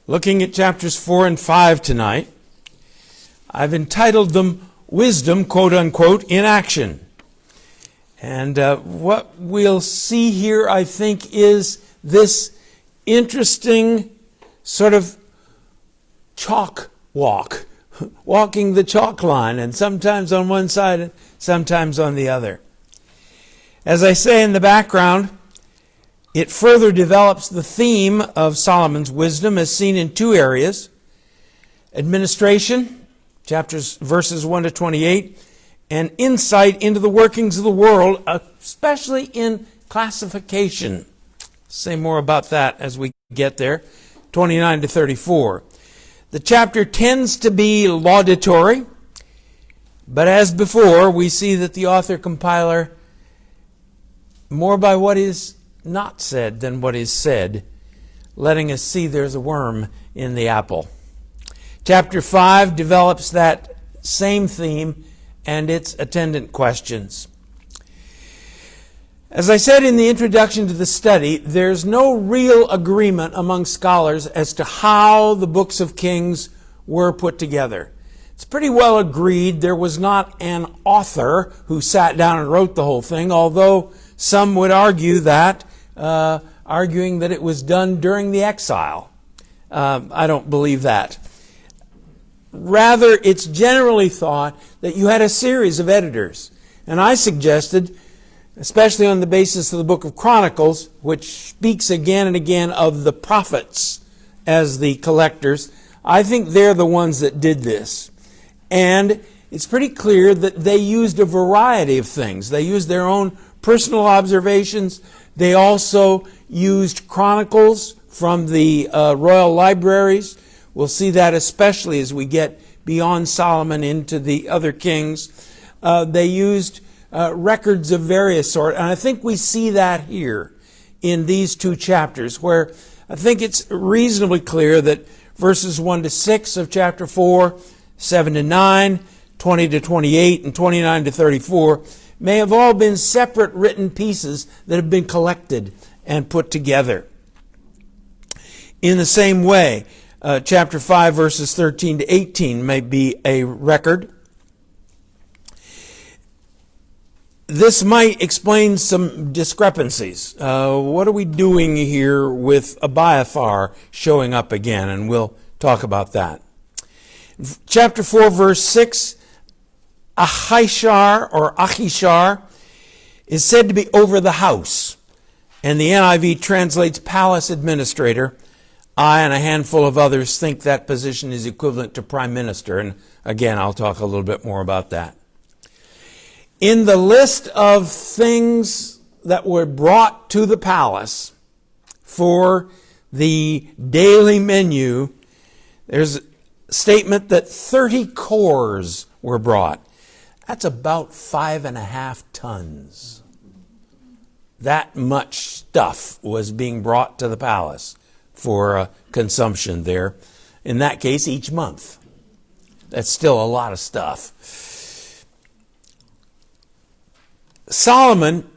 looking at chapters 4 and 5 tonight. I've entitled them Wisdom, quote unquote, in Action. And what we'll see here, I think, is this interesting sort of chalk walk, walking the chalk line, and sometimes on one side and sometimes on the other. As I say in the background, it further develops the theme of Solomon's wisdom as seen in two areas: administration, verses 1 to 28, and insight into the workings of the world, especially in classification. Say more about that as we get there, 29 to 34. The chapter tends to be laudatory, but as before, we see that the author-compiler, more by what is not said than what is said, letting us see there's a worm in the apple. Chapter 5 develops that same theme and its attendant questions. As I said in the introduction to the study, there's no real agreement among scholars as to how the books of Kings were put together. It's pretty well agreed there was not an author who sat down and wrote the whole thing, although some would argue that, arguing that it was done during the exile. I don't believe that. Rather, it's generally thought that you had a series of editors. And I suggested, especially on the basis of the book of Chronicles, which speaks again and again of the prophets as the collectors, I think they're the ones that did this. And it's pretty clear that they used a variety of things. They used their own personal observations. They also used chronicles from the royal libraries. We'll see that especially as we get beyond Solomon into the other kings. They used records of various sorts, and I think we see that here in these two chapters, where I think it's reasonably clear that verses 1 to 6 of chapter 4, 7 to 9, 20 to 28, and 29 to 34 may have all been separate written pieces that have been collected and put together. In the same way, chapter 5, verses 13 to 18 may be a record. This might explain some discrepancies. What are we doing here with Abiathar showing up again? And we'll talk about that. Chapter 4, verse 6, Achishar is said to be over the house. And the NIV translates palace administrator. I and a handful of others think that position is equivalent to prime minister. And again, I'll talk a little bit more about that. In the list of things that were brought to the palace for the daily menu, there's a statement that 30 cores were brought. That's about 5.5 tons. That much stuff was being brought to the palace for consumption there. In that case, each month. That's still a lot of stuff. Solomon,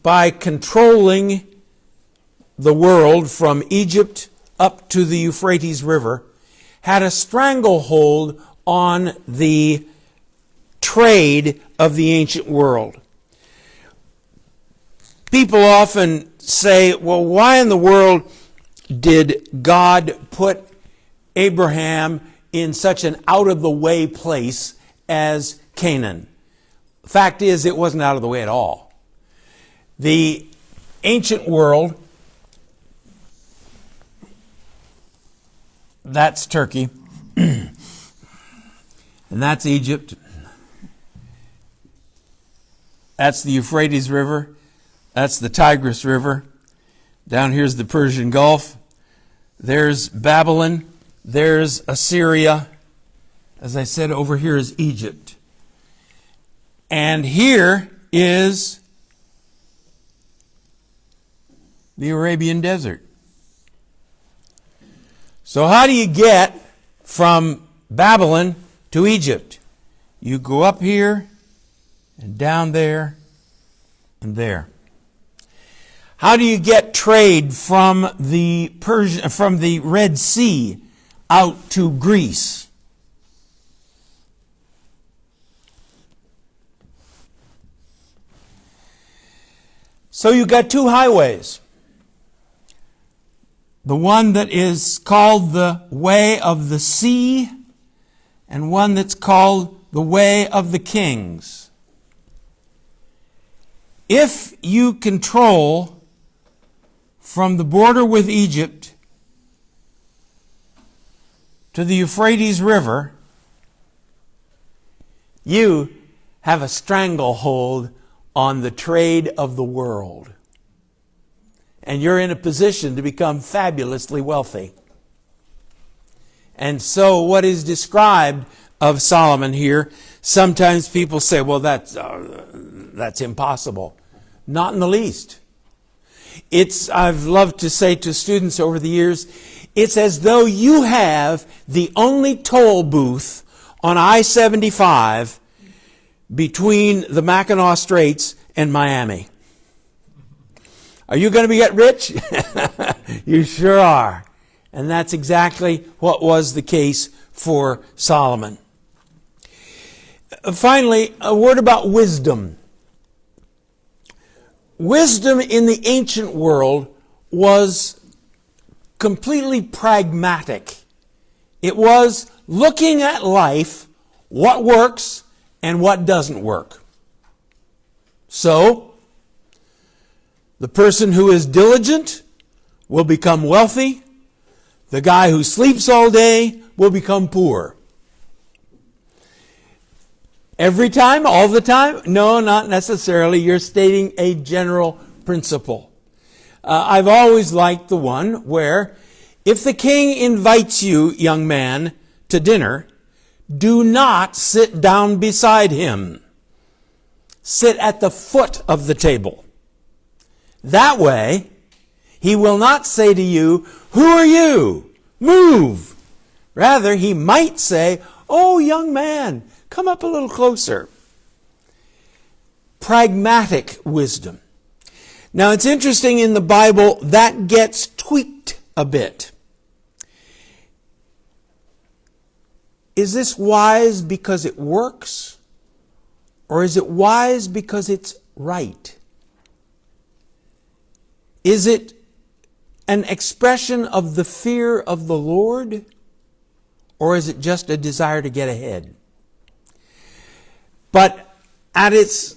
by controlling the world from Egypt up to the Euphrates River, had a stranglehold on the trade of the ancient world. People often say, well, why in the world did God put Abraham in such an out-of-the-way place as Canaan? The fact is, it wasn't out of the way at all. The ancient world, that's Turkey, and that's Egypt. That's the Euphrates River. That's the Tigris River. Down here's the Persian Gulf. There's Babylon. There's Assyria. As I said, over here is Egypt. And here is the Arabian Desert. So how do you get from Babylon to Egypt? You go up here and down there and there. How do you get trade from the Red Sea out to Greece. So you've got two highways. The one that is called the way of the sea, and one that's called the way of the kings. If you control from the border with Egypt to the Euphrates River, you have a stranglehold on the trade of the world. And you're in a position to become fabulously wealthy. And so what is described of Solomon here, sometimes people say, well, that's impossible. Not in the least. I've loved to say to students over the years, it's as though you have the only toll booth on I-75 between the Mackinac Straits and Miami. Are you going to get rich? You sure are. And that's exactly what was the case for Solomon. Finally, a word about wisdom. Wisdom in the ancient world was completely pragmatic. It was looking at life, what works and what doesn't work. So, the person who is diligent will become wealthy. The guy who sleeps all day will become poor. Every time? All the time? No, not necessarily. You're stating a general principle. I've always liked the one where if the king invites you, young man, to dinner, do not sit down beside him. Sit at the foot of the table. That way, he will not say to you, "Who are you? Move." Rather, he might say, "Oh, young man, come up a little closer." Pragmatic wisdom. Now, it's interesting in the Bible that gets tweaked a bit. Is this wise because it works? Or is it wise because it's right? Is it an expression of the fear of the Lord? Or is it just a desire to get ahead? But at its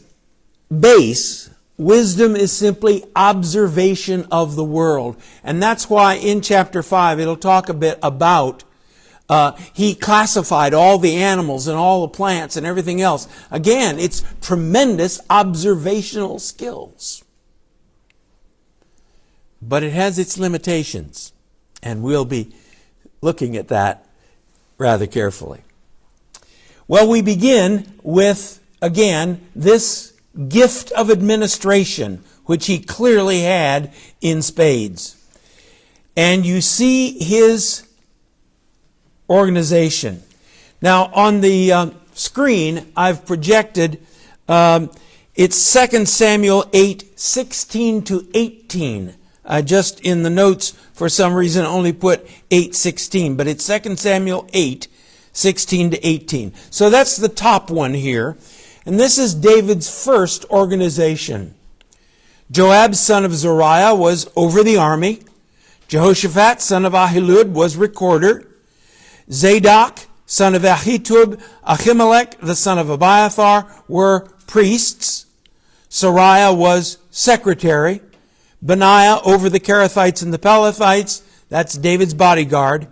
base, wisdom is simply observation of the world. And that's why in chapter 5 it'll talk a bit about he classified all the animals and all the plants and everything else. Again, it's tremendous observational skills. But it has its limitations. And we'll be looking at that rather carefully. Well, we begin with, again, this gift of administration, which he clearly had in spades. And you see his organization. Now, on the screen, I've projected, it's 2 Samuel 8:16 to 18. Just in the notes, for some reason, only put 8:16, but it's 2 Samuel 8:16 to 18. So that's the top one here. And this is David's first organization. Joab, son of Zeruiah, was over the army. Jehoshaphat, son of Ahilud, was recorder. Zadok, son of Ahitub, Ahimelech, the son of Abiathar, were priests. Sariah was secretary. Benaiah over the Kerethites and the Pelethites. That's David's bodyguard.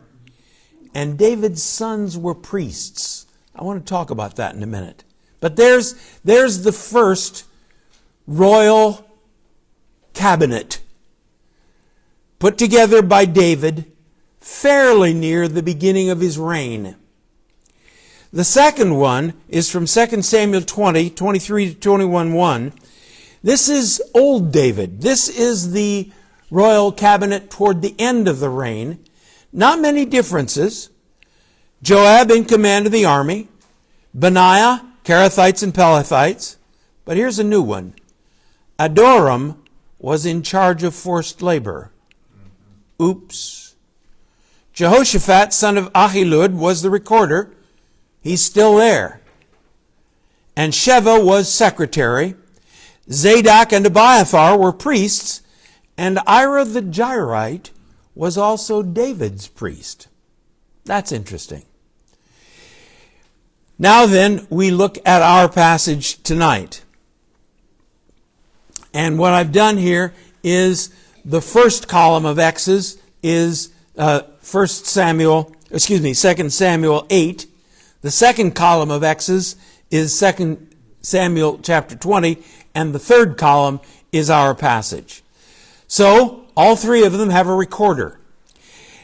And David's sons were priests. I want to talk about that in a minute. But there's the first royal cabinet put together by David fairly near the beginning of his reign. The second one is from 2 Samuel 20, 23 to 21:1. This is old David. This is the royal cabinet toward the end of the reign. Not many differences. Joab in command of the army. Benaiah, Kerethites and Pelethites. But here's a new one. Adoram was in charge of forced labor. Oops. Jehoshaphat, son of Ahilud, was the recorder. He's still there. And Sheva was secretary. Zadok and Abiathar were priests. And Ira the Jairite was also David's priest. That's interesting. Now then, we look at our passage tonight. And what I've done here is the first column of X's is 2 Samuel 8. The second column of X's is 2 Samuel chapter 20. And the third column is our passage. So, all three of them have a recorder.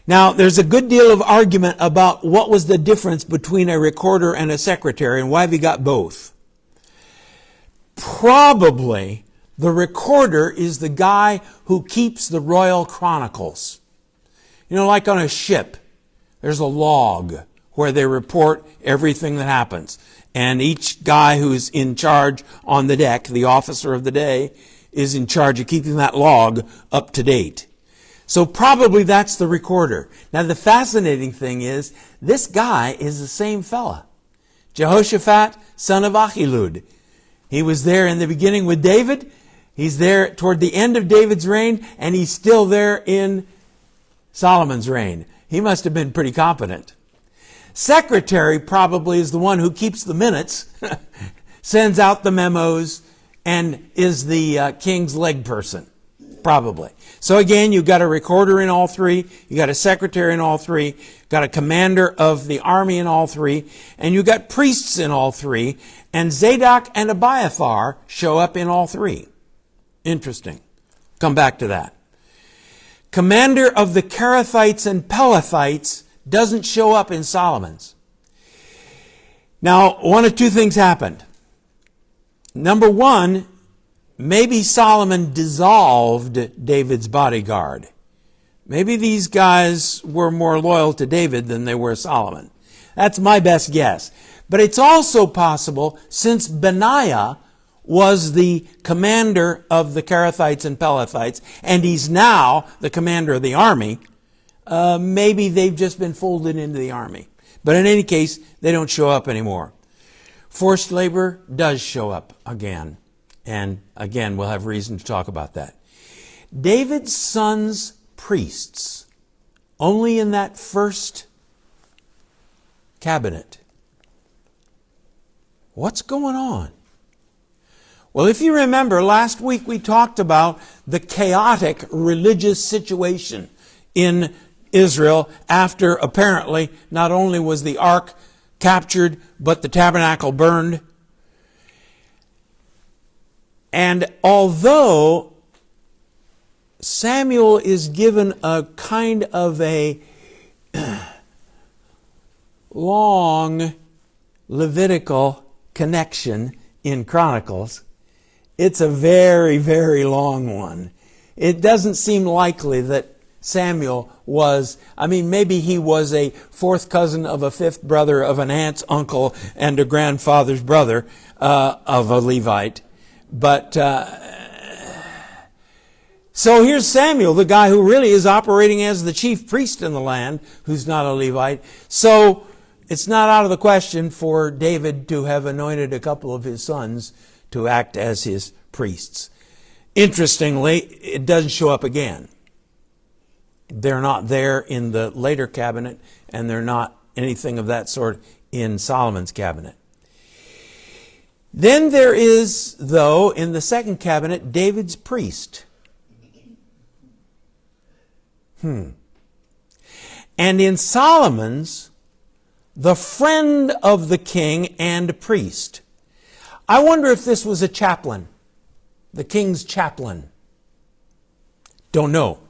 Now, there's a good deal of argument about what was the difference between a recorder and a secretary and why we got both. Probably the recorder is the guy who keeps the royal chronicles. You know, like on a ship, there's a log where they report everything that happens. And each guy who's in charge on the deck, the officer of the day, is in charge of keeping that log up to date. So probably that's the recorder. Now the fascinating thing is, this guy is the same fella. Jehoshaphat, son of Ahilud. He was there in the beginning with David. He's there toward the end of David's reign, and he's still there in Solomon's reign. He must have been pretty competent. Secretary probably is the one who keeps the minutes, sends out the memos, and is the king's leg person. Probably. So again, you've got a recorder in all three, you got a secretary in all three, got a commander of the army in all three, and you got priests in all three, and Zadok and Abiathar show up in all three. Interesting. Come back to that. Commander of the Kerethites and Pelethites doesn't show up in Solomon's. Now, one of two things happened. Number one, maybe Solomon dissolved David's bodyguard. Maybe these guys were more loyal to David than they were Solomon. That's my best guess. But it's also possible, since Benaiah was the commander of the Kerethites and Pelethites, and he's now the commander of the army, maybe they've just been folded into the army. But in any case, they don't show up anymore. Forced labor does show up again. And again, we'll have reason to talk about that. David's sons, priests, only in that first cabinet. What's going on? Well, if you remember, last week we talked about the chaotic religious situation in Israel after apparently not only was the ark captured, but the tabernacle burned. And although Samuel is given a kind of a long Levitical connection in Chronicles, it's a very, very long one. It doesn't seem likely that Samuel was, maybe he was a fourth cousin of a fifth brother of an aunt's uncle and a grandfather's brother of a Levite. But, so here's Samuel, the guy who really is operating as the chief priest in the land, who's not a Levite. So it's not out of the question for David to have anointed a couple of his sons to act as his priests. Interestingly, it doesn't show up again. They're not there in the later cabinet, and they're not anything of that sort in Solomon's cabinet. Then there is, though, in the second cabinet, David's priest. And in Solomon's, the friend of the king and priest. I wonder if this was a chaplain, the king's chaplain. Don't know.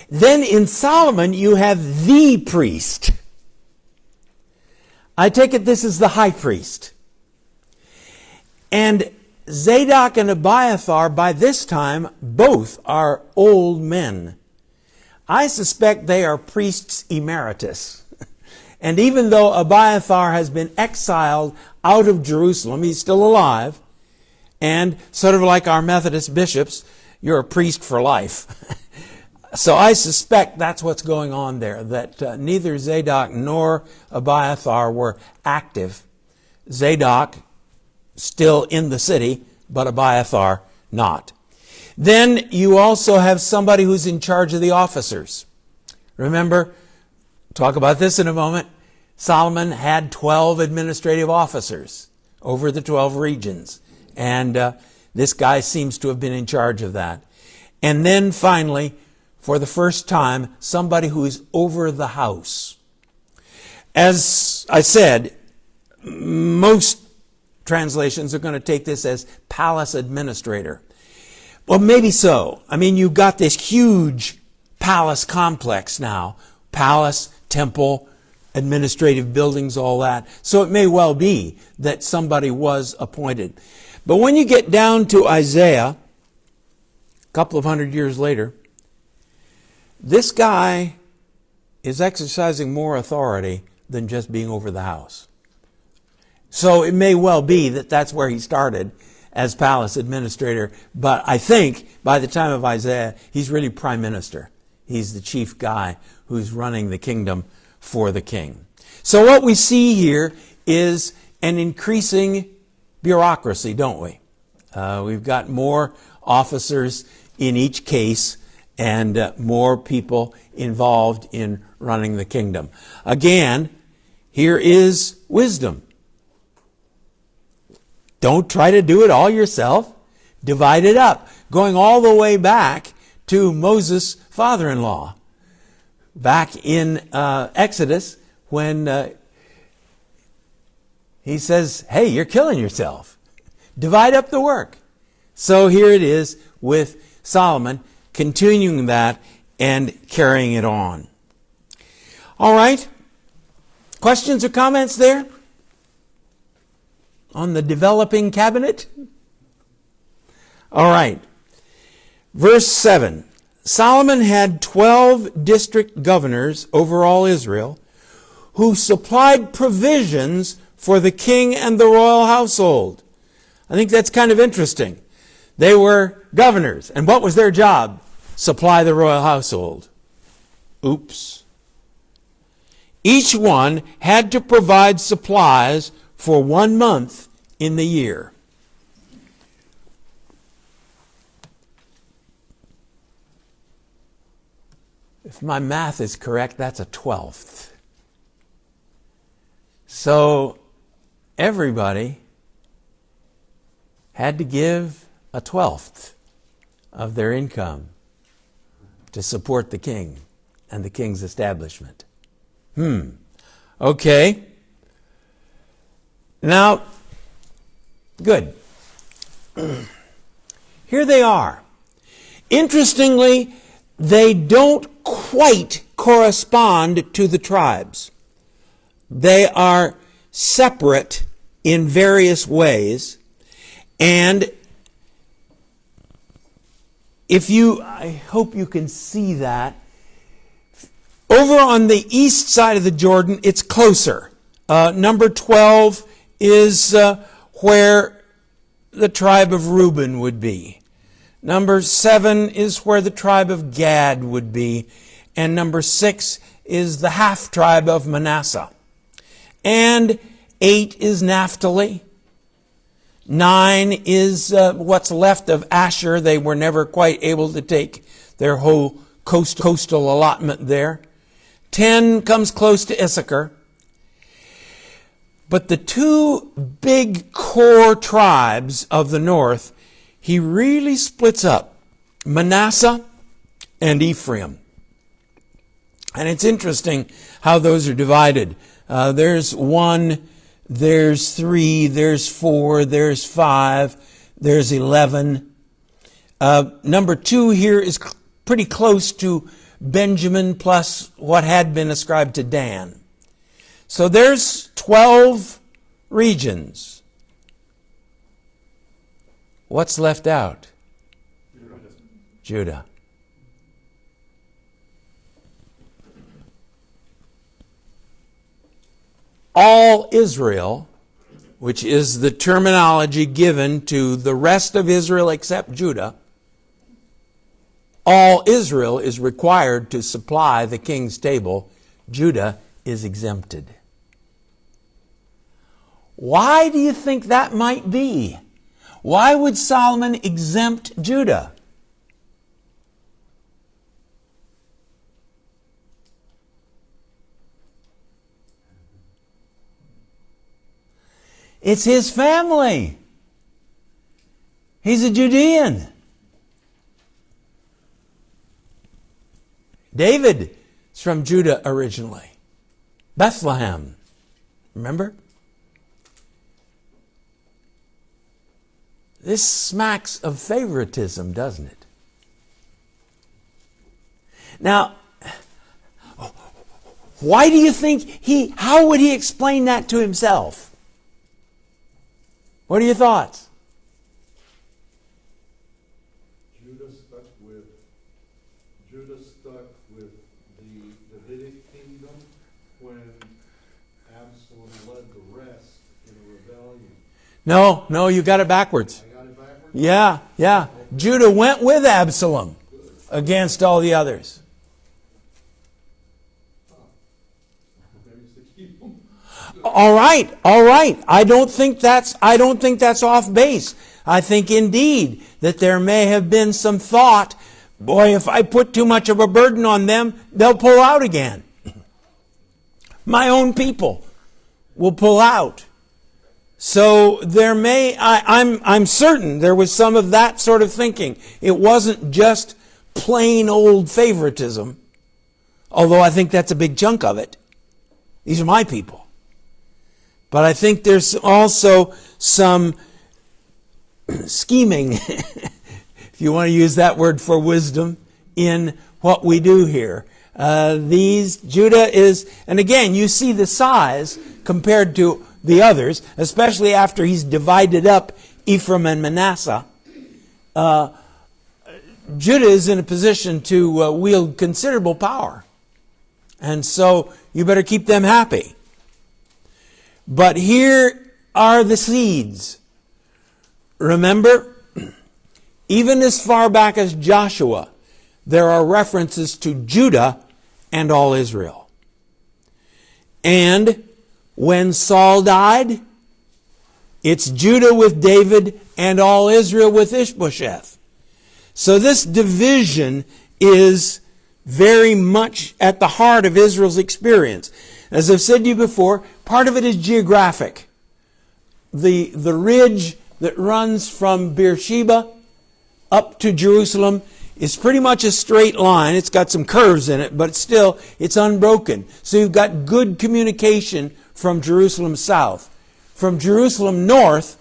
Then in Solomon, you have the priest. I take it this is the high priest. And Zadok and Abiathar, by this time, both are old men. I suspect they are priests emeritus. And even though Abiathar has been exiled out of Jerusalem, he's still alive, and sort of like our Methodist bishops, you're a priest for life. So I suspect that's what's going on there, that neither Zadok nor Abiathar were active. Zadok still in the city, but Abiathar not. Then you also have somebody who's in charge of the officers. Remember, talk about this in a moment, Solomon had 12 administrative officers over the 12 regions. And this guy seems to have been in charge of that. And then finally, for the first time, somebody who is over the house. As I said, most translations are going to take this as palace administrator. Well, maybe so. I mean, you've got this huge palace complex now. Palace, temple, administrative buildings, all that. So it may well be that somebody was appointed. But when you get down to Isaiah, a couple of hundred years later, this guy is exercising more authority than just being over the house. So it may well be that that's where he started as palace administrator. But I think by the time of Isaiah, he's really prime minister. He's the chief guy who's running the kingdom for the king. So what we see here is an increasing bureaucracy, don't we? We've got more officers in each case and more people involved in running the kingdom. Again, here is wisdom. Don't try to do it all yourself. Divide it up. Going all the way back to Moses' father-in-law. Back in Exodus, when he says, hey, you're killing yourself. Divide up the work. So here it is with Solomon, continuing that and carrying it on. All right. Questions or comments there on the developing cabinet? All right. Verse 7. Solomon had 12 district governors over all Israel who supplied provisions for the king and the royal household. I think that's kind of interesting. They were governors. And what was their job? Supply the royal household. Oops. Each one had to provide supplies for 1 month in the year. If my math is correct, that's a 12th. So everybody had to give a 12th of their income to support the king and the king's establishment. Okay. Now, good. Here they are. Interestingly, they don't quite correspond to the tribes. They are separate in various ways. And I hope you can see that. Over on the east side of the Jordan, it's closer. Number 12 is where the tribe of Reuben would be. Number 7 is where the tribe of Gad would be. And number 6 is the half-tribe of Manasseh. And 8 is Naphtali. 9 is what's left of Asher. They were never quite able to take their whole coastal allotment there. 10 comes close to Issachar. But the two big core tribes of the north, he really splits up. Manasseh and Ephraim. And it's interesting how those are divided. There's 1, there's 3, there's 4, there's 5, there's 11. Number 2 here is pretty close to Benjamin plus what had been ascribed to Dan. So there's 12 regions. What's left out? Judah. All Israel, which is the terminology given to the rest of Israel except Judah, all Israel is required to supply the king's table, Judah is exempted. Why do you think that might be? Why would Solomon exempt Judah? It's his family. He's a Judean. David is from Judah originally. Bethlehem. Remember? This smacks of favoritism, doesn't it? Now, why do you think how would he explain that to himself? What are your thoughts? Judah stuck with the Davidic kingdom when Absalom led the rest in a rebellion. No, you got it backwards. I got it backwards? Yeah. Okay. Judah went with Absalom against all the others. All right. I don't think that's off base. I think indeed that there may have been some thought, boy, if I put too much of a burden on them, they'll pull out again. My own people will pull out. So there I'm certain there was some of that sort of thinking. It wasn't just plain old favoritism, although I think that's a big chunk of it. These are my people. But I think there's also some scheming, if you want to use that word for wisdom, in what we do here. Judah is, and again, you see the size compared to the others, especially after he's divided up Ephraim and Manasseh. Judah is in a position to wield considerable power. And so you better keep them happy. But here are the seeds. Remember, even as far back as Joshua, there are references to Judah and all Israel. And when Saul died, it's Judah with David and all Israel with Ishbosheth. So this division is very much at the heart of Israel's experience. As I've said to you before, part of it is geographic. The ridge that runs from Beersheba up to Jerusalem is pretty much a straight line. It's got some curves in it, but still, it's unbroken. So you've got good communication from Jerusalem south. From Jerusalem north,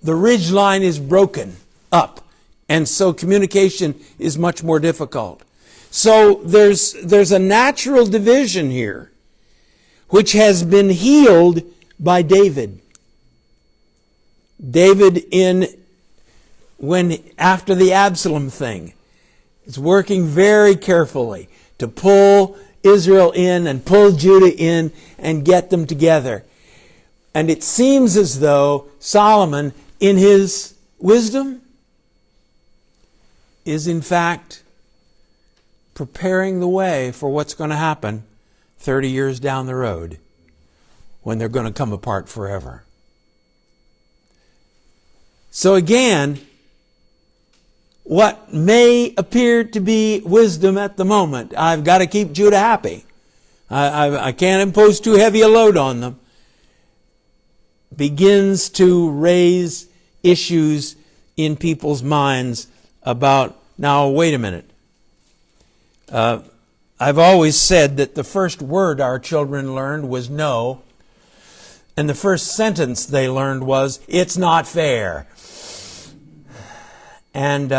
the ridge line is broken up, and so communication is much more difficult. So there's a natural division here, which has been healed by David. David after the Absalom thing, is working very carefully to pull Israel in and pull Judah in and get them together. And it seems as though Solomon, in his wisdom, is in fact preparing the way for what's going to happen 30 years down the road when they're going to come apart forever. So again, what may appear to be wisdom at the moment, I've got to keep Judah happy. I can't impose too heavy a load on them, begins to raise issues in people's minds about, now wait a minute. I've always said that the first word our children learned was no, and the first sentence they learned was, it's not fair. And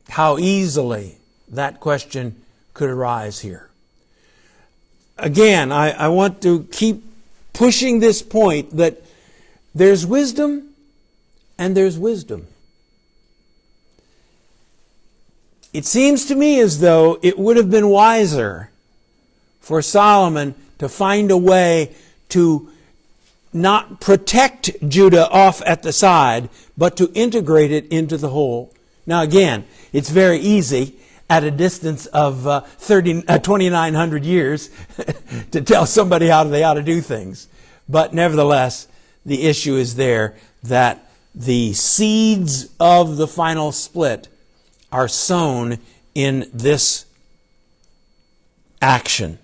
how easily that question could arise here. Again, I want to keep pushing this point that there's wisdom and there's wisdom. It seems to me as though it would have been wiser for Solomon to find a way to not protect Judah off at the side, but to integrate it into the whole. Now again, it's very easy, at a distance of 2,900 years to tell somebody how they ought to do things. But nevertheless, the issue is there that the seeds of the final split are sown in this action.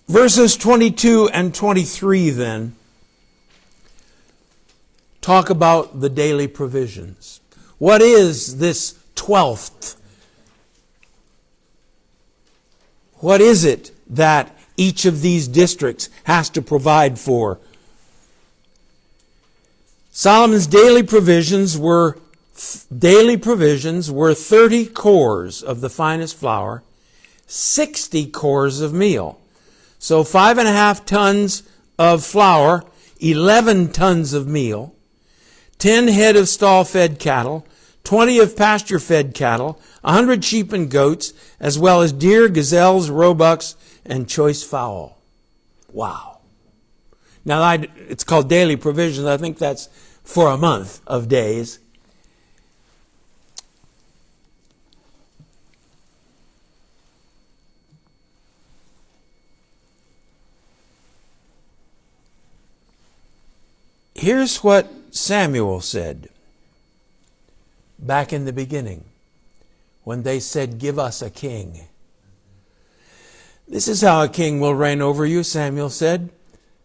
Verses 22 and 23 then talk about the daily provisions. What is this 12th? What is it that each of these districts has to provide for? Solomon's daily provisions were 30 cores of the finest flour, 60 cores of meal. So 5.5 tons of flour, 11 tons of meal, 10 head of stall-fed cattle, 20 of pasture-fed cattle, 100 sheep and goats, as well as deer, gazelles, roebucks, and choice fowl. Wow. Now, it's called daily provisions. I think that's for a month of days. Here's what Samuel said back in the beginning when they said, "Give us a king." "This is how a king will reign over you," Samuel said.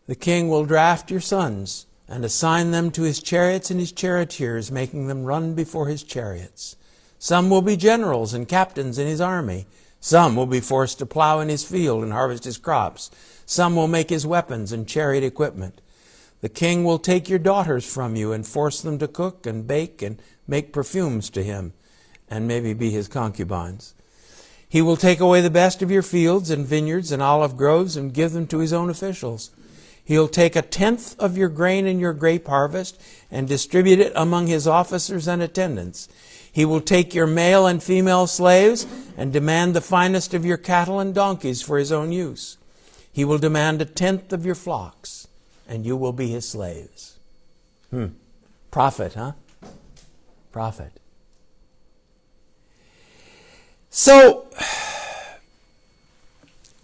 "The king will draft your sons and assign them to his chariots and his charioteers, making them run before his chariots. Some will be generals and captains in his army. Some will be forced to plow in his field and harvest his crops. Some will make his weapons and chariot equipment. The king will take your daughters from you and force them to cook and bake and make perfumes to him, and maybe be his concubines. He will take away the best of your fields and vineyards and olive groves and give them to his own officials. He'll take 1/10 of your grain and your grape harvest and distribute it among his officers and attendants. He will take your male and female slaves and demand the finest of your cattle and donkeys for his own use. He will demand 1/10 of your flocks, and you will be his slaves." Prophet, huh? Prophet. So,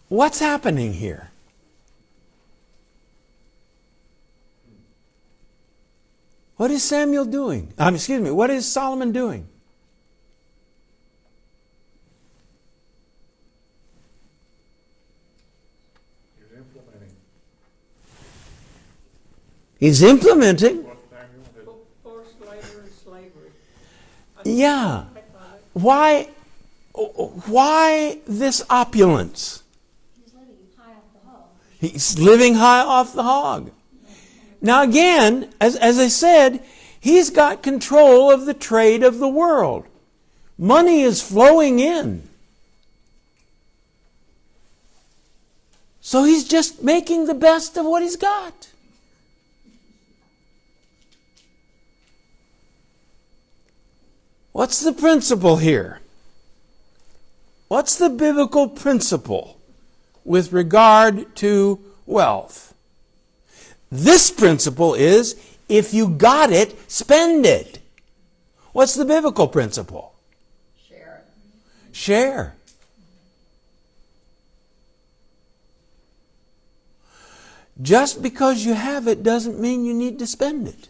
what's happening here? What is Samuel doing? What is Solomon doing? He's implementing. Forced labor and slavery. Yeah. Why this opulence? He's living high off the hog. He's living high off the hog. Now again, as I said, he's got control of the trade of the world. Money is flowing in. So he's just making the best of what he's got. What's the principle here? What's the biblical principle with regard to wealth? This principle is, if you got it, spend it. What's the biblical principle? Share it. Share. Just because you have it doesn't mean you need to spend it.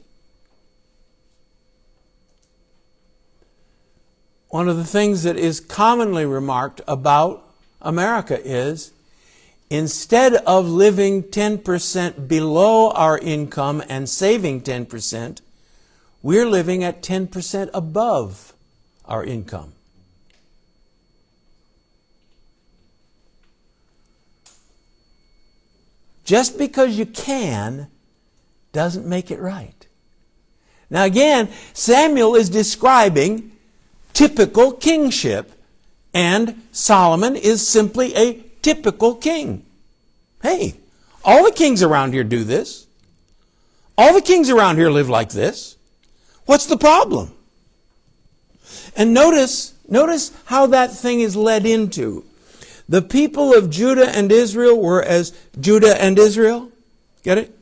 One of the things that is commonly remarked about America is, instead of living 10% below our income and saving 10%, we're living at 10% above our income. Just because you can doesn't make it right. Now again, Samuel is describing typical kingship, and Solomon is simply a typical king. Hey, all the kings around here do this. All the kings around here live like this. What's the problem? And notice how that thing is led into. The people of Judah and Israel were as Judah and Israel. Get it?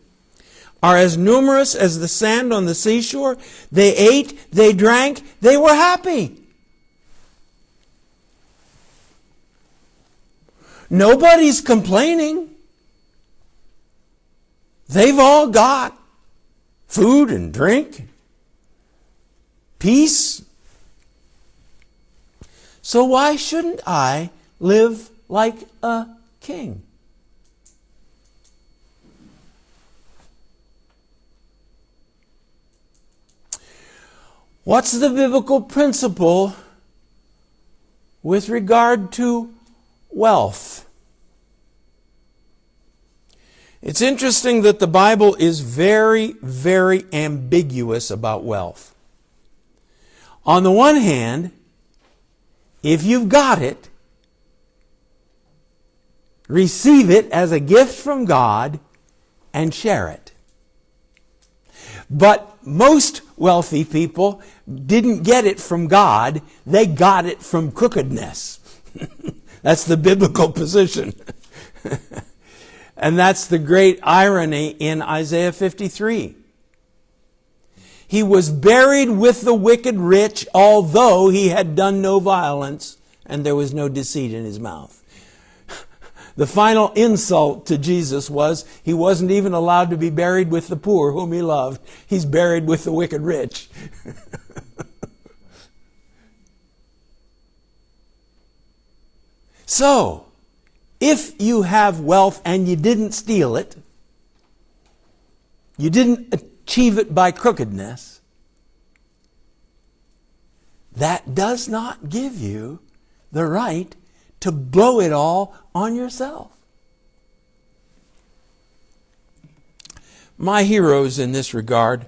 are as numerous as the sand on the seashore. They ate, they drank, they were happy. Nobody's complaining. They've all got food and drink, peace. So why shouldn't I live like a king? What's the biblical principle with regard to wealth? It's interesting that the Bible is very, very ambiguous about wealth. On the one hand, if you've got it, receive it as a gift from God and share it. But most wealthy people didn't get it from God, they got it from crookedness. That's the biblical position. And that's the great irony in Isaiah 53. He was buried with the wicked rich, although he had done no violence, and there was no deceit in his mouth. The final insult to Jesus was he wasn't even allowed to be buried with the poor whom he loved. He's buried with the wicked rich. So, if you have wealth and you didn't steal it, you didn't achieve it by crookedness, that does not give you the right to blow it all on yourself. My heroes in this regard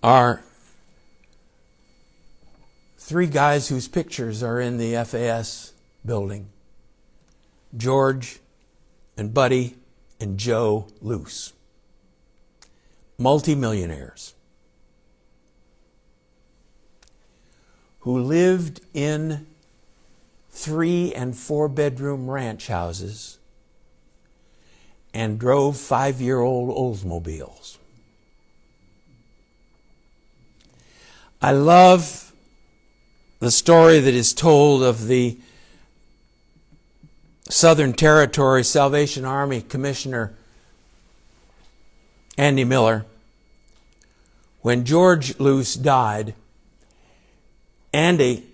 are three guys whose pictures are in the FAS building: George and Buddy and Joe Luce. Multimillionaires who lived in 3- and 4-bedroom ranch houses and drove 5-year-old Oldsmobiles. I love the story that is told of the Southern Territory Salvation Army Commissioner Andy Miller. When George Luce died, Andy,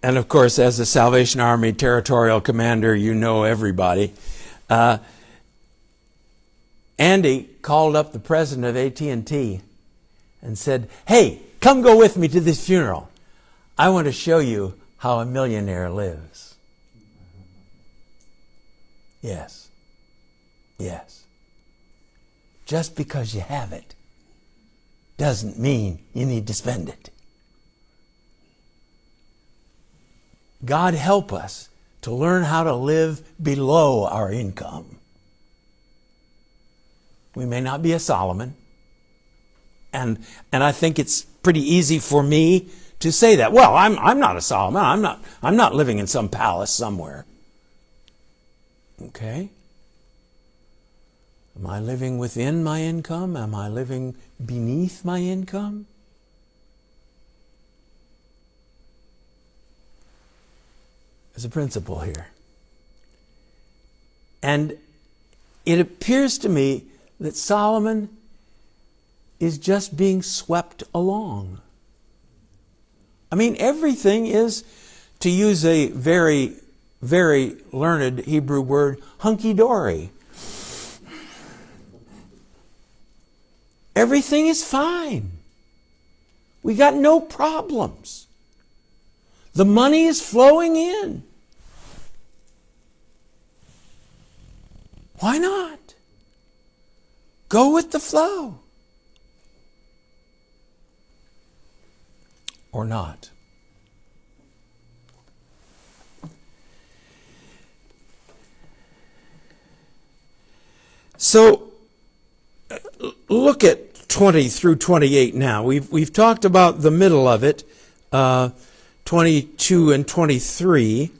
and of course as the Salvation Army Territorial Commander, you know everybody, Andy called up the president of AT&T and said, "Hey, come go with me to this funeral. I want to show you how a millionaire lives." Yes. Yes. Just because you have it doesn't mean you need to spend it. God help us to learn how to live below our income. We may not be a Solomon, and I think it's pretty easy for me to say that. Well, I'm not a Solomon. I'm not living in some palace somewhere. Okay? Am I living within my income? Am I living beneath my income? There's a principle here. And it appears to me that Solomon is just being swept along. I mean, everything is, to use a very, very learned Hebrew word, hunky-dory. Everything is fine. We got no problems. The money is flowing in. Why not? Go with the flow. Or not. So, look at 20 through 28 now. We've talked about the middle of it, 22 and 23.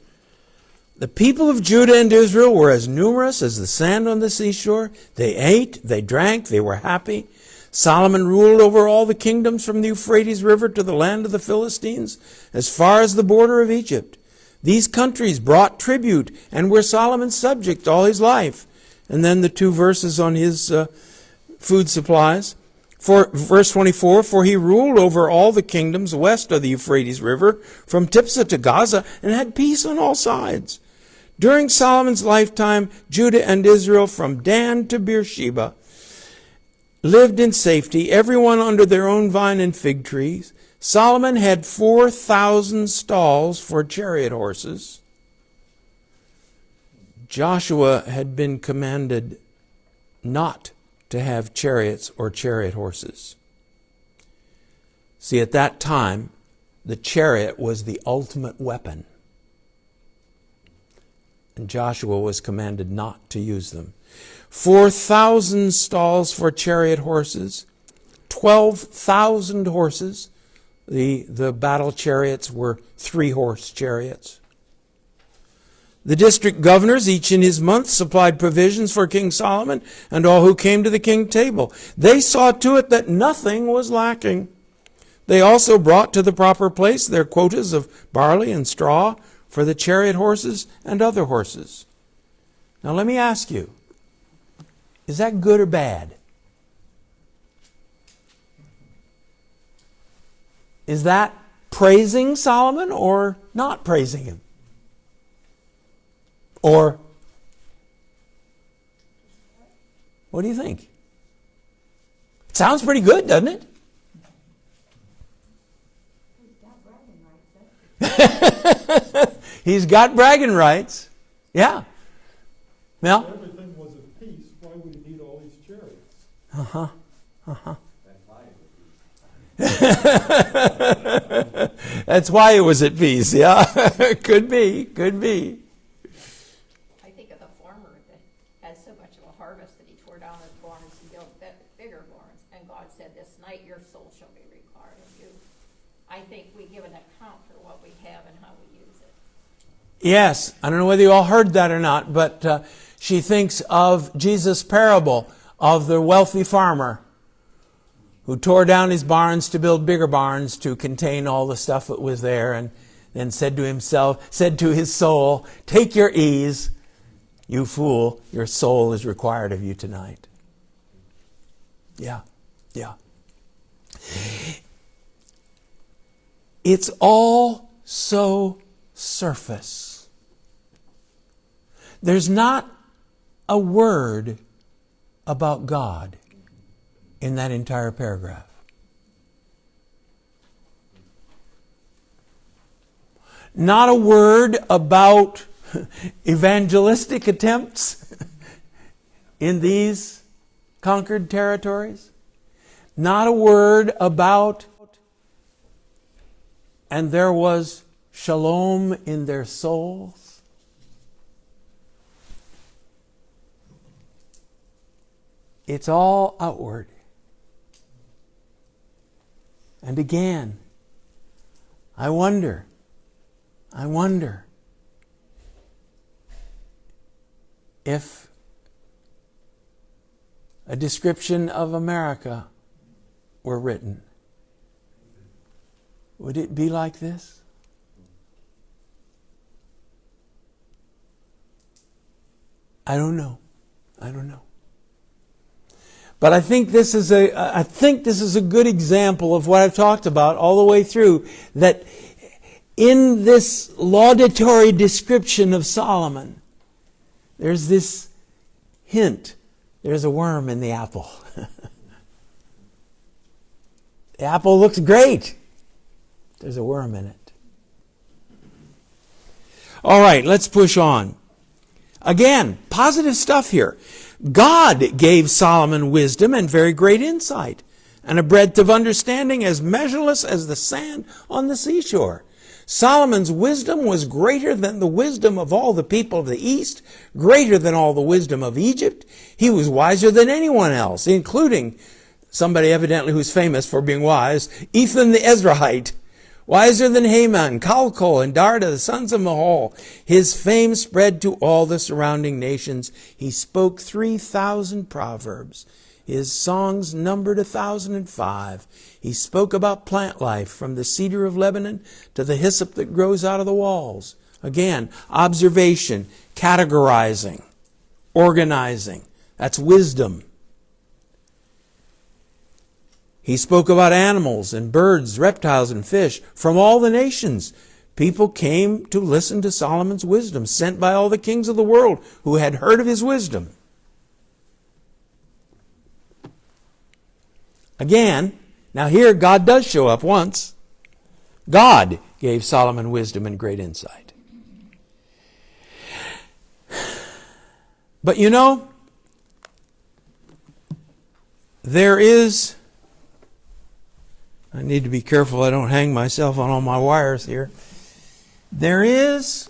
The people of Judah and Israel were as numerous as the sand on the seashore. They ate, they drank, they were happy. Solomon ruled over all the kingdoms from the Euphrates River to the land of the Philistines, as far as the border of Egypt. These countries brought tribute and were Solomon's subject all his life. And then the 2 verses on his food supplies. For verse 24, for he ruled over all the kingdoms west of the Euphrates River, from Tiphsah to Gaza, and had peace on all sides. During Solomon's lifetime, Judah and Israel, from Dan to Beersheba, lived in safety, everyone under their own vine and fig trees. Solomon had 4,000 stalls for chariot horses. Joshua had been commanded not to have chariots or chariot horses. See, at that time, the chariot was the ultimate weapon. And Joshua was commanded not to use them. 4,000 stalls for chariot horses, 12,000 horses. The battle chariots were 3-horse chariots. The district governors, each in his month, supplied provisions for King Solomon and all who came to the king's table. They saw to it that nothing was lacking. They also brought to the proper place their quotas of barley and straw for the chariot horses and other horses. Now let me ask you, is that good or bad? Is that praising Solomon or not praising him? Or, what do you think? It sounds pretty good, doesn't it? He's got bragging rights. Yeah. Well? If everything was at peace, why would he need all these chariots? Uh-huh. Uh-huh. That's why it was at peace, yeah. Could be, could be. I think of the farmer that had so much of a harvest that he tore down his barns and built bigger barns. And God said, this night your soul shall be required of you. I think we give an account for what we have and how we use it. Yes, I don't know whether you all heard that or not, but she thinks of Jesus' parable of the wealthy farmer who tore down his barns to build bigger barns to contain all the stuff that was there, and then said to his soul, take your ease, you fool, your soul is required of you tonight. Yeah, yeah. It's all so surface. There's not a word about God in that entire paragraph. Not a word about evangelistic attempts in these conquered territories. Not a word about, and there was shalom in their souls. It's all outward. And again, I wonder if a description of America were written, would it be like this? I don't know. But I think this is a good example of what I've talked about all the way through, that in this laudatory description of Solomon, there's this hint. There's a worm in the apple. The apple looks great. There's a worm in it. All right, let's push on. Again, positive stuff here. God gave Solomon wisdom and very great insight, and a breadth of understanding as measureless as the sand on the seashore. Solomon's wisdom was greater than the wisdom of all the people of the East, greater than all the wisdom of Egypt. He was wiser than anyone else, including somebody evidently who's famous for being wise, Ethan the Ezrahite. wiser than Heman, Kalkol and Darda, the sons of Mahol. His fame spread to all the surrounding nations. He spoke 3,000 proverbs. His songs numbered 1,005. He spoke about plant life, from the cedar of Lebanon to the hyssop that grows out of the walls. Again, observation, categorizing, organizing. That's wisdom. He spoke about animals and birds, reptiles and fish from all the nations. People came to listen to Solomon's wisdom, sent by all the kings of the world who had heard of his wisdom. Again, now here God does show up once. God gave Solomon wisdom and great insight. But you know, there is, I need to be careful I don't hang myself on all my wires here. There is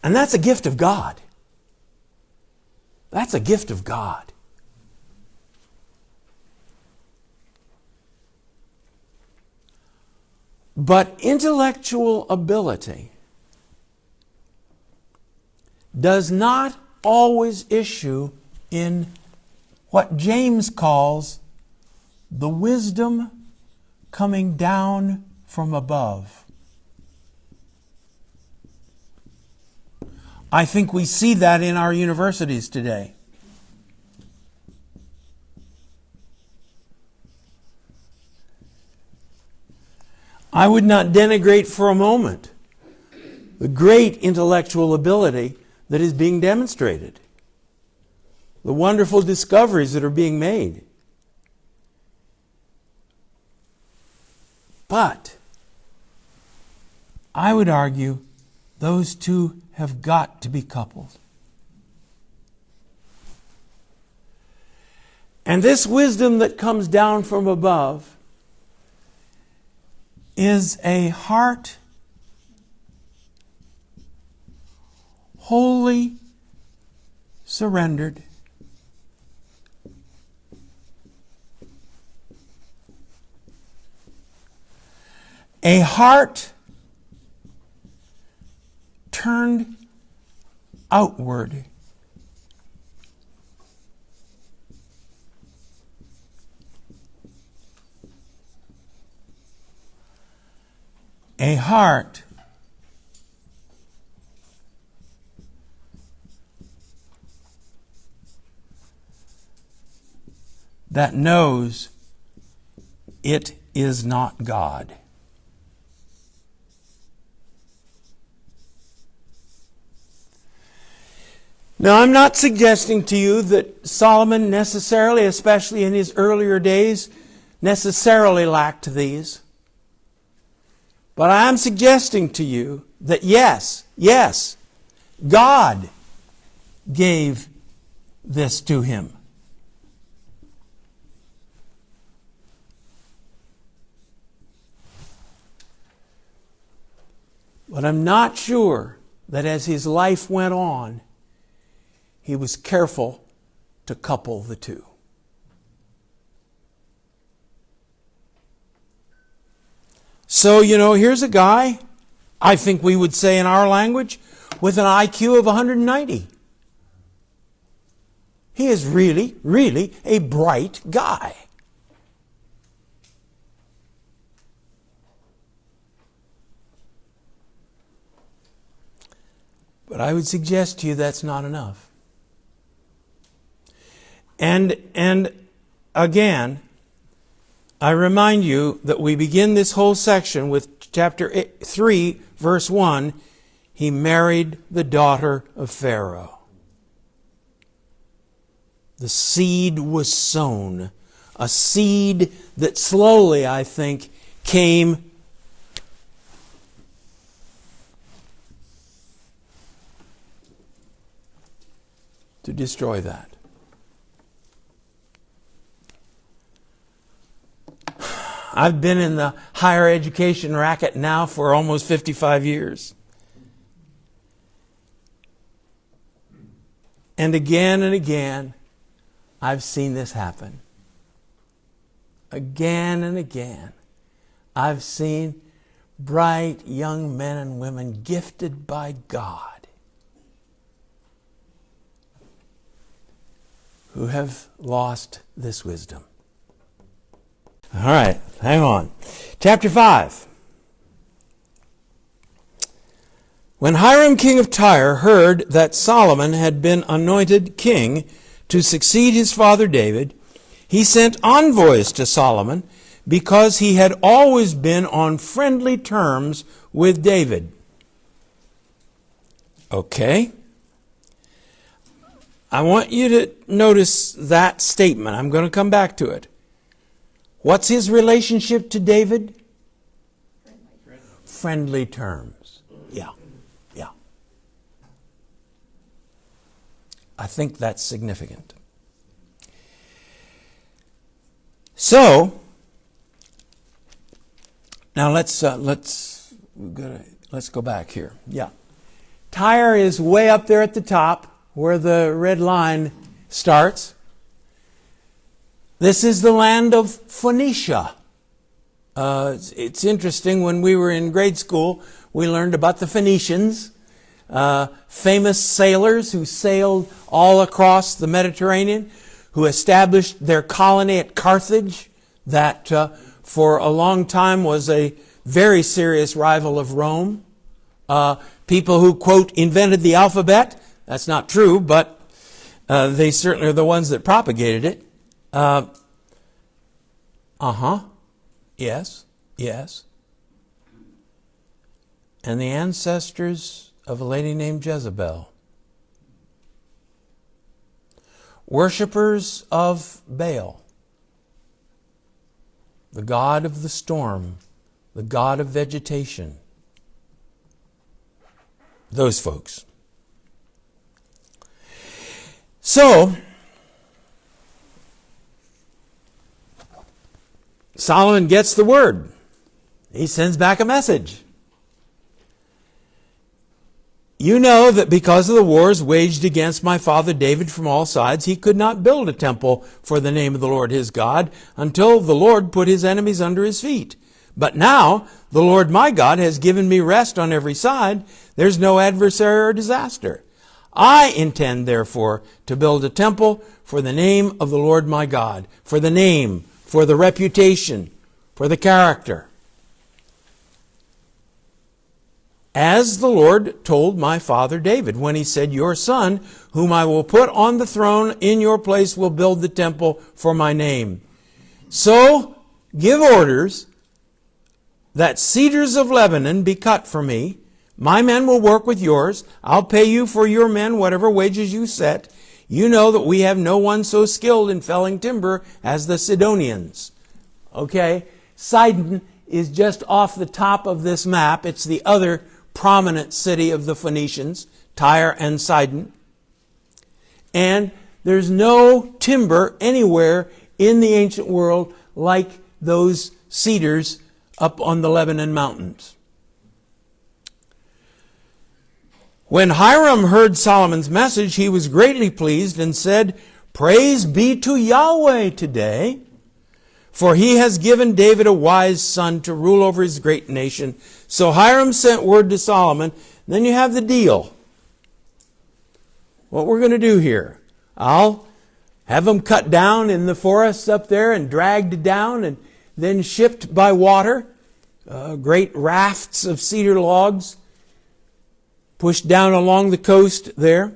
and that's a gift of God. That's a gift of God. But intellectual ability does not always issue in what James calls the wisdom coming down from above. I think we see that in our universities today. I would not denigrate for a moment the great intellectual ability that is being demonstrated, the wonderful discoveries that are being made. But I would argue those two have got to be coupled. And this wisdom that comes down from above is a heart wholly surrendered, a heart turned outward, a heart that knows it is not God. Now, I'm not suggesting to you that Solomon necessarily, especially in his earlier days, necessarily lacked these. But I am suggesting to you that yes, God gave this to him. But I'm not sure that as his life went on, he was careful to couple the two. So, here's a guy, I think we would say in our language, with an IQ of 190. He is really, really a bright guy. But I would suggest to you that's not enough. And again, I remind you that we begin this whole section with chapter 3, verse 1. He married the daughter of Pharaoh. The seed was sown. A seed that slowly, I think, came to destroy that. I've been in the higher education racket now for almost 55 years. And again, I've seen this happen. Again and again, I've seen bright young men and women gifted by God who have lost this wisdom. All right, hang on. Chapter 5. When Hiram, king of Tyre, heard that Solomon had been anointed king to succeed his father David, he sent envoys to Solomon because he had always been on friendly terms with David. Okay. I want you to notice that statement. I'm going to come back to it. What's his relationship to David? Friendly terms. Yeah. I think that's significant. So, now let's go back here. Yeah. Tyre is way up there at the top where the red line starts. This is the land of Phoenicia. It's interesting, when we were in grade school, we learned about the Phoenicians, famous sailors who sailed all across the Mediterranean, who established their colony at Carthage, that for a long time was a very serious rival of Rome. People who, quote, invented the alphabet. That's not true, but they certainly are the ones that propagated it. Yes. And the ancestors of a lady named Jezebel. Worshippers of Baal, the god of the storm, the god of vegetation. Those folks. So, Solomon gets the word. He sends back a message. You know that because of the wars waged against my father David from all sides, he could not build a temple for the name of the Lord his God until the Lord put his enemies under his feet. But now the Lord my God has given me rest on every side. There's no adversary or disaster. I intend, therefore, to build a temple for the name of the Lord my God, for the name, for the reputation, for the character. As the Lord told my father David when he said, your son, whom I will put on the throne in your place, will build the temple for my name. So give orders that cedars of Lebanon be cut for me. My men will work with yours. I'll pay you for your men whatever wages you set. You know that we have no one so skilled in felling timber as the Sidonians. Okay, Sidon is just off the top of this map. It's the other prominent city of the Phoenicians, Tyre and Sidon. And there's no timber anywhere in the ancient world like those cedars up on the Lebanon mountains. When Hiram heard Solomon's message, he was greatly pleased and said, praise be to Yahweh today, for he has given David a wise son to rule over his great nation. So Hiram sent word to Solomon. Then you have the deal. What we're going to do here, I'll have them cut down in the forests up there and dragged down and then shipped by water, great rafts of cedar logs pushed down along the coast there.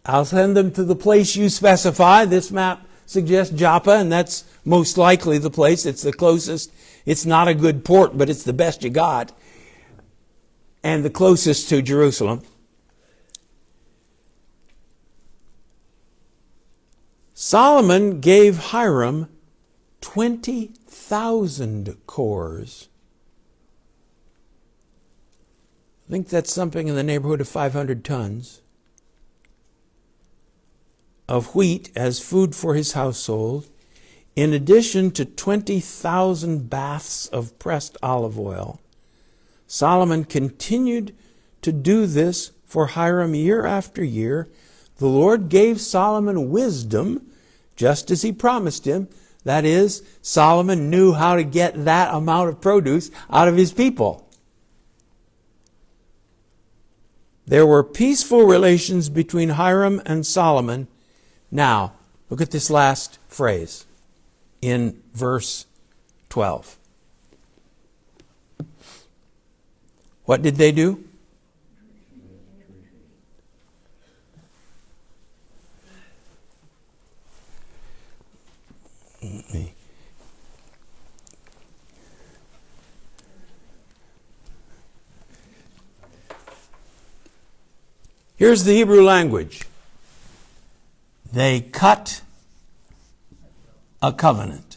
I'll send them to the place you specify. This map suggests Joppa, and that's most likely the place. It's the closest. It's not a good port, but it's the best you got, and the closest to Jerusalem. Solomon gave Hiram 20,000 cores. I think that's something in the neighborhood of 500 tons. of wheat as food for his household, in addition to 20,000 baths of pressed olive oil. Solomon continued to do this for Hiram year after year. The Lord gave Solomon wisdom, just as he promised him. That is, Solomon knew how to get that amount of produce out of his people. There were peaceful relations between Hiram and Solomon. Now, look at this last phrase in verse 12. What did they do? Here's the Hebrew language. They cut a covenant.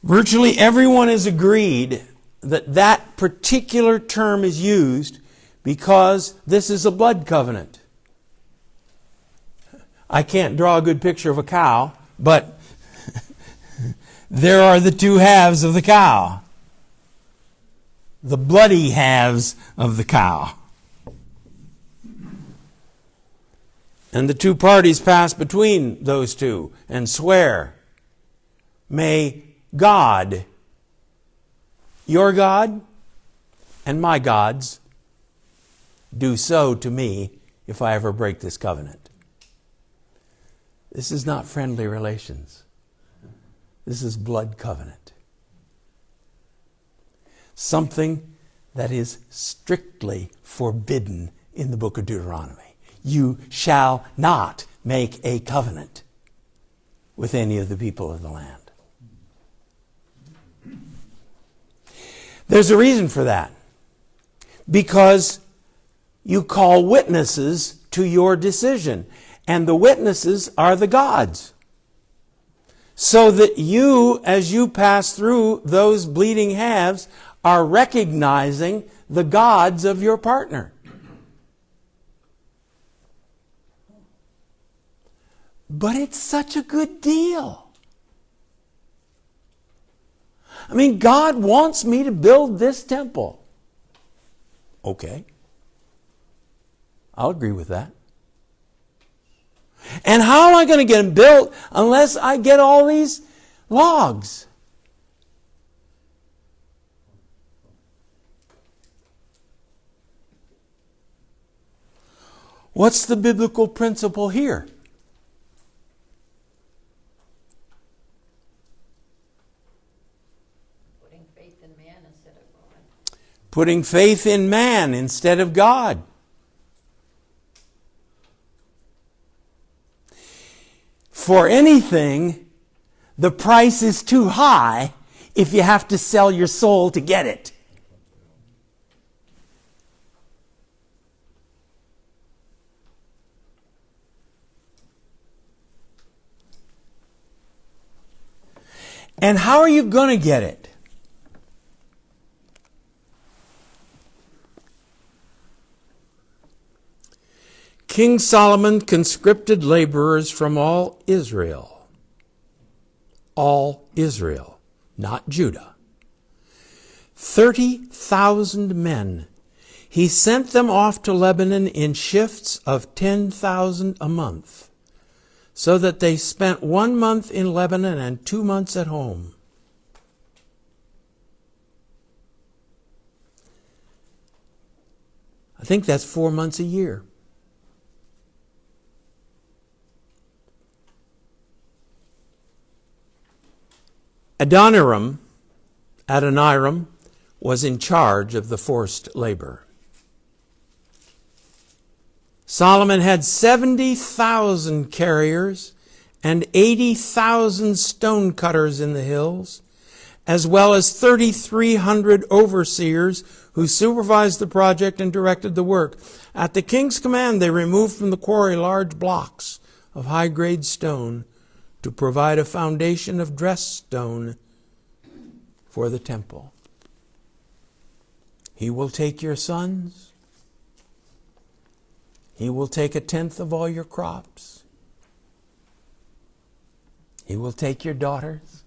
Virtually everyone has agreed that that particular term is used because this is a blood covenant. I can't draw a good picture of a cow, but there are the two halves of the cow. The bloody halves of the cow. And the two parties pass between those two and swear, may God, your God and my gods, do so to me if I ever break this covenant. This is not friendly relations. This is blood covenant. Something that is strictly forbidden in the book of Deuteronomy. You shall not make a covenant with any of the people of the land. There's a reason for that. Because you call witnesses to your decision. And the witnesses are the gods. So that you, as you pass through those bleeding halves, are recognizing the gods of your partner. But it's such a good deal. I mean, God wants me to build this temple. Okay. I'll agree with that. And how am I going to get them built unless I get all these logs? What's the biblical principle here? Putting faith in man instead of God. Putting faith in man instead of God. For anything, the price is too high if you have to sell your soul to get it. And how are you going to get it? King Solomon conscripted laborers from all Israel. All Israel, not Judah. 30,000 men. He sent them off to Lebanon in shifts of 10,000 a month, so that they spent 1 month in Lebanon and 2 months at home. I think that's 4 months a year. Adoniram was in charge of the forced labor. Solomon had 70,000 carriers and 80,000 stone cutters in the hills, as well as 3,300 overseers who supervised the project and directed the work. At the king's command, they removed from the quarry large blocks of high-grade stone to provide a foundation of dressed stone for the temple. He will take your sons. He will take 1/10 of all your crops. He will take your daughters.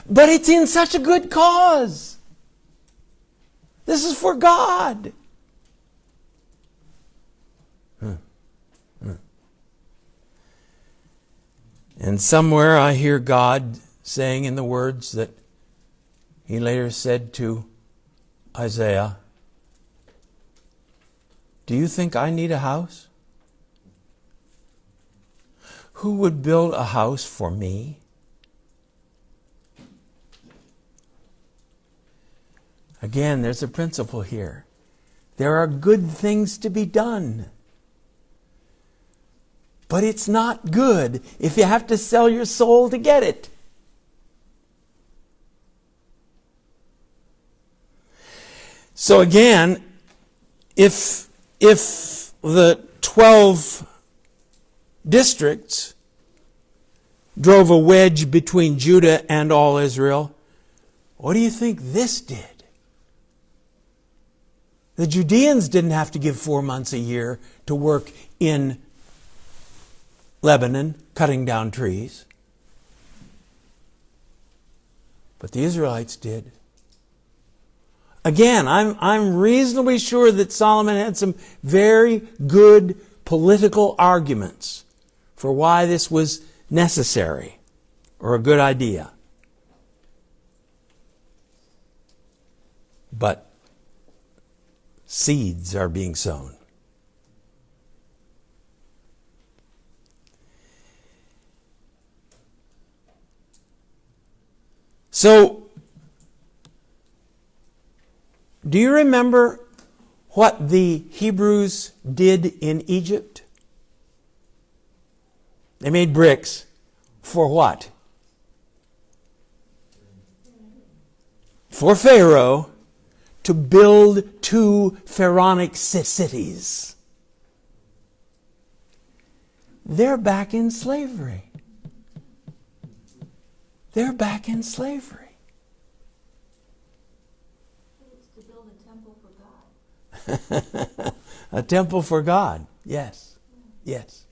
But it's in such a good cause. This is for God. And somewhere I hear God saying in the words that He later said to Isaiah, "Do you think I need a house? Who would build a house for me?" Again, there's a principle here. There are good things to be done. But it's not good if you have to sell your soul to get it. So again, if the 12 districts drove a wedge between Judah and all Israel, what do you think this did? The Judeans didn't have to give 4 months a year to work in Lebanon, cutting down trees. But the Israelites did. Again, I'm reasonably sure that Solomon had some very good political arguments for why this was necessary or a good idea. But seeds are being sown. So, do you remember what the Hebrews did in Egypt? They made bricks for what? For Pharaoh to build 2 pharaonic cities. They're back in slavery. They're back in slavery. It's to build a temple for God. A temple for God. Yes. Yes.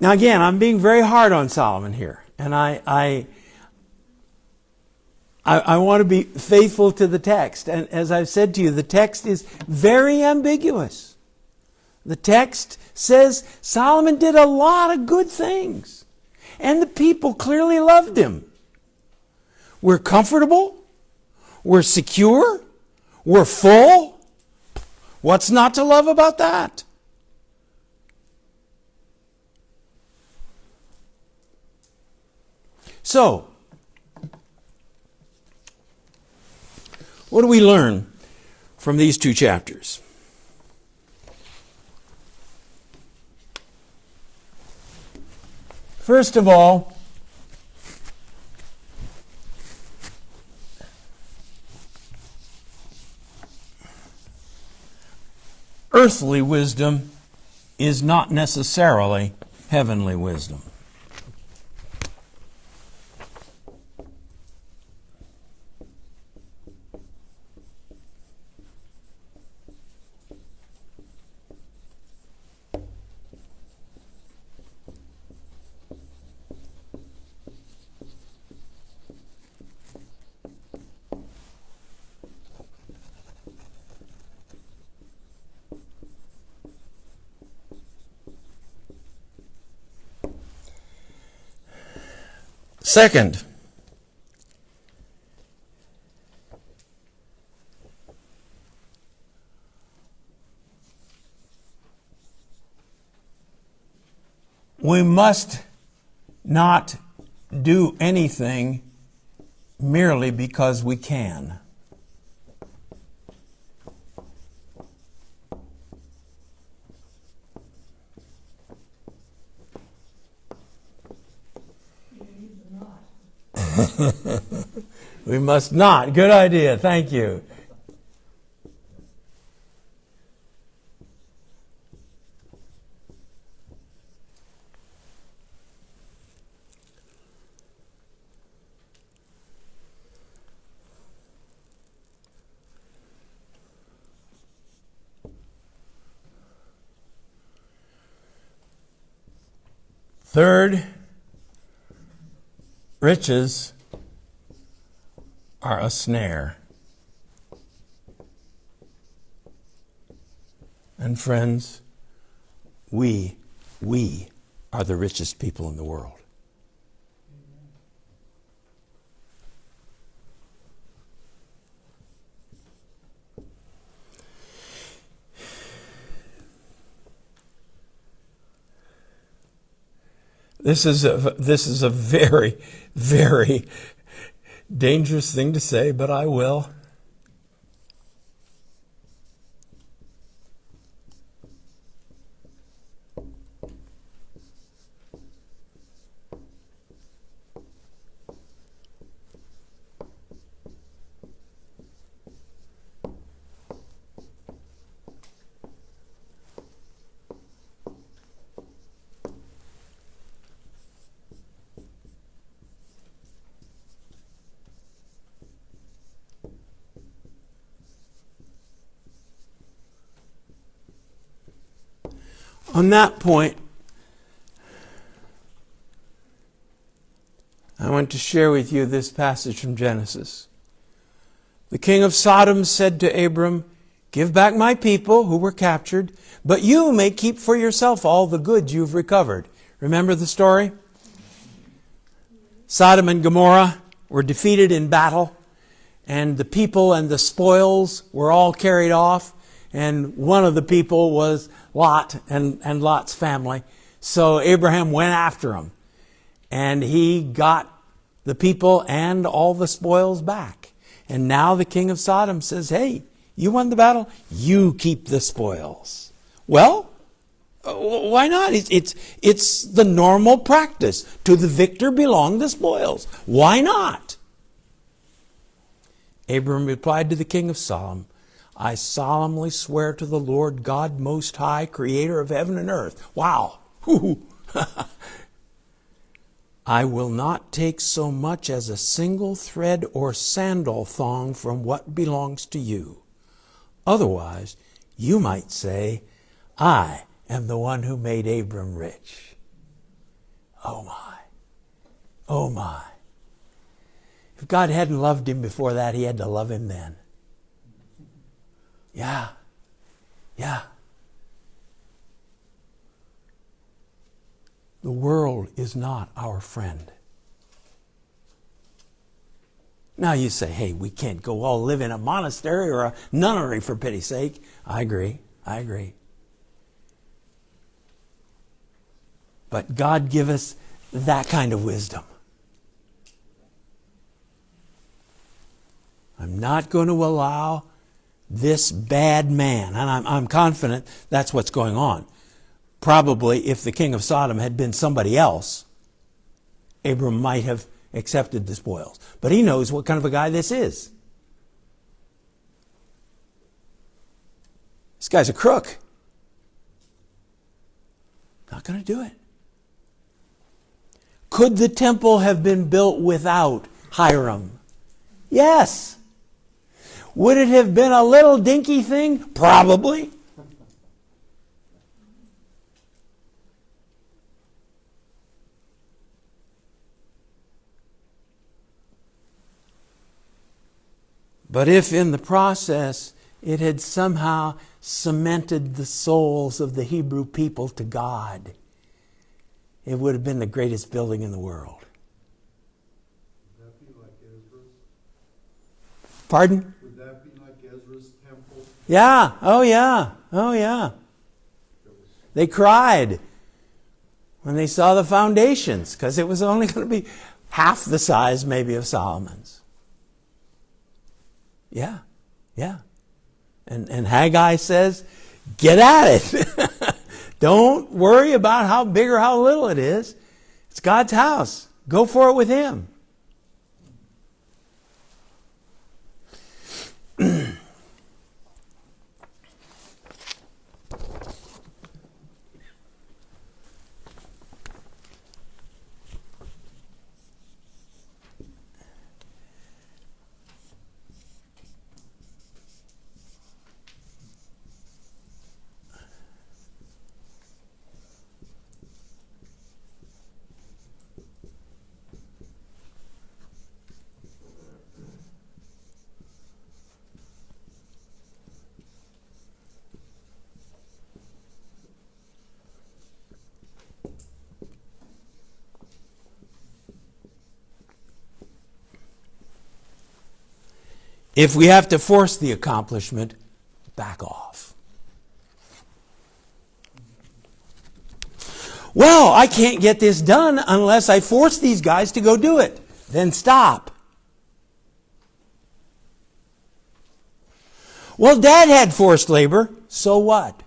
Now again, I'm being very hard on Solomon here. And I want to be faithful to the text. And as I've said to you, the text is very ambiguous. The text says Solomon did a lot of good things. And the people clearly loved him. We're comfortable. We're secure. We're full. What's not to love about that? So, what do we learn from these 2 chapters? First of all, earthly wisdom is not necessarily heavenly wisdom. Second, we must not do anything merely because we can. We must not. Good idea. Thank you. Third, riches are a snare. And friends, we are the richest people in the world. This is a very, very dangerous thing to say, but I will. On that point, I want to share with you this passage from Genesis. The king of Sodom said to Abram, "Give back my people who were captured, but you may keep for yourself all the goods you've recovered." Remember the story? Sodom and Gomorrah were defeated in battle, and the people and the spoils were all carried off. And one of the people was Lot and Lot's family. So Abraham went after him. And he got the people and all the spoils back. And now the king of Sodom says, "Hey, you won the battle. You keep the spoils." Well, why not? It's the normal practice. To the victor belong the spoils. Why not? Abram replied to the king of Sodom, "I solemnly swear to the Lord God Most High, creator of heaven and earth." Wow. "I will not take so much as a single thread or sandal thong from what belongs to you. Otherwise, you might say, I am the one who made Abram rich." Oh my. Oh my. If God hadn't loved him before that, he had to love him then. Yeah. The world is not our friend. Now you say, "Hey, we can't go all live in a monastery or a nunnery for pity's sake." I agree. But God give us that kind of wisdom. I'm not going to allow this bad man, and I'm confident that's what's going on. Probably if the king of Sodom had been somebody else, Abram might have accepted the spoils. But he knows what kind of a guy this is. This guy's a crook. Not going to do it. Could the temple have been built without Hiram? Yes. Would it have been a little dinky thing? Probably. But if in the process it had somehow cemented the souls of the Hebrew people to God, it would have been the greatest building in the world. Would that be like Ezra's? Pardon? Would that be like Ezra's temple? Yeah. Oh, yeah. They cried when they saw the foundations, because it was only going to be half the size maybe of Solomon's. Yeah. And Haggai says, get at it. Don't worry about how big or how little it is. It's God's house. Go for it with Him. If we have to force the accomplishment, back off. Well, I can't get this done unless I force these guys to go do it. Then stop. Well, Dad had forced labor, so what?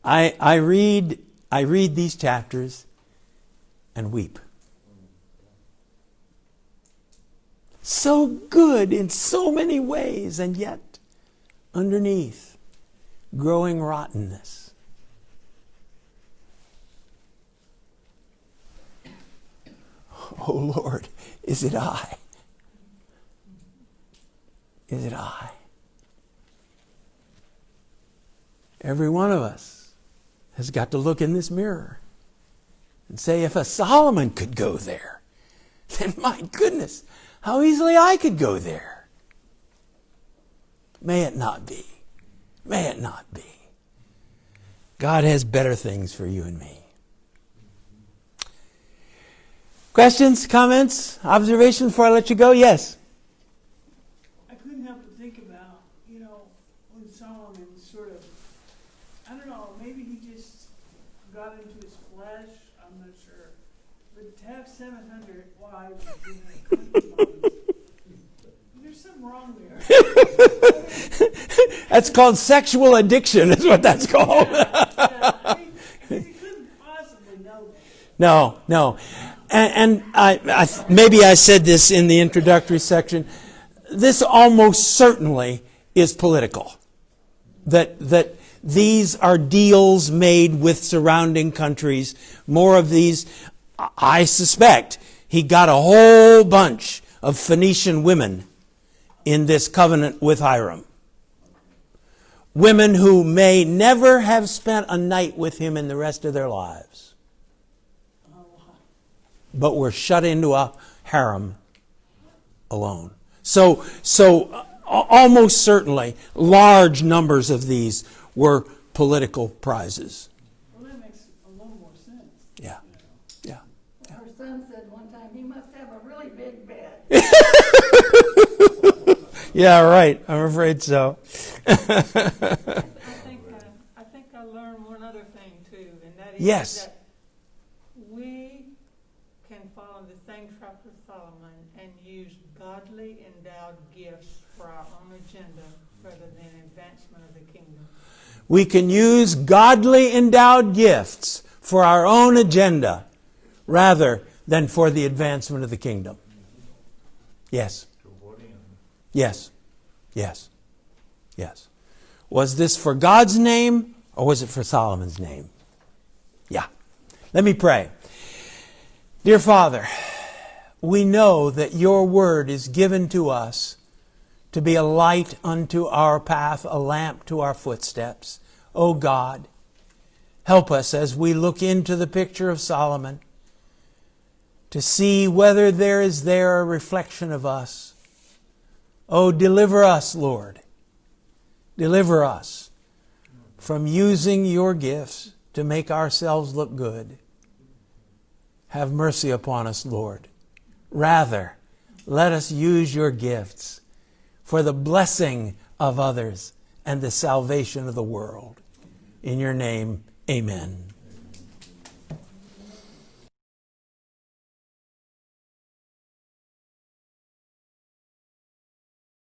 I read these chapters and weep. So good in so many ways, and yet underneath, growing rottenness. Oh Lord, is it I? Is it I? Every one of us has got to look in this mirror and say, if a Solomon could go there, then my goodness, how easily I could go there. May it not be. May it not be. God has better things for you and me. Questions, comments, observations before I let you go? Yes. I couldn't help but think about, when Solomon sort of, I don't know, maybe he just got into his flesh, I'm not sure. But to have 700 wives and concubines, there's something wrong there. That's called sexual addiction, is what that's called. I mean, he couldn't possibly know that. No. And I maybe I said this in the introductory section. This almost certainly is political. That these are deals made with surrounding countries. More of these, I suspect, he got a whole bunch of Phoenician women in this covenant with Hiram. Women who may never have spent a night with him in the rest of their lives, but were shut into a harem alone. So almost certainly large numbers of these were political prizes. Well, that makes a little more sense. Yeah. Her son said one time, he must have a really big bed. Yeah, right. I'm afraid so. I think I learned one other thing too, and that is Yes. that we can follow the same track with Solomon and use godly endowed gifts for our own agenda rather than advancement of the kingdom. We can use godly endowed gifts for our own agenda rather than for the advancement of the kingdom. Yes. Yes. Was this for God's name or was it for Solomon's name? Yeah. Let me pray. Dear Father, we know that your word is given to us to be a light unto our path, a lamp to our footsteps. O God, help us as we look into the picture of Solomon to see whether there is there a reflection of us. Oh, deliver us, Lord. Deliver us from using your gifts to make ourselves look good. Have mercy upon us, Lord. Rather, let us use your gifts for the blessing of others and the salvation of the world. In your name, amen.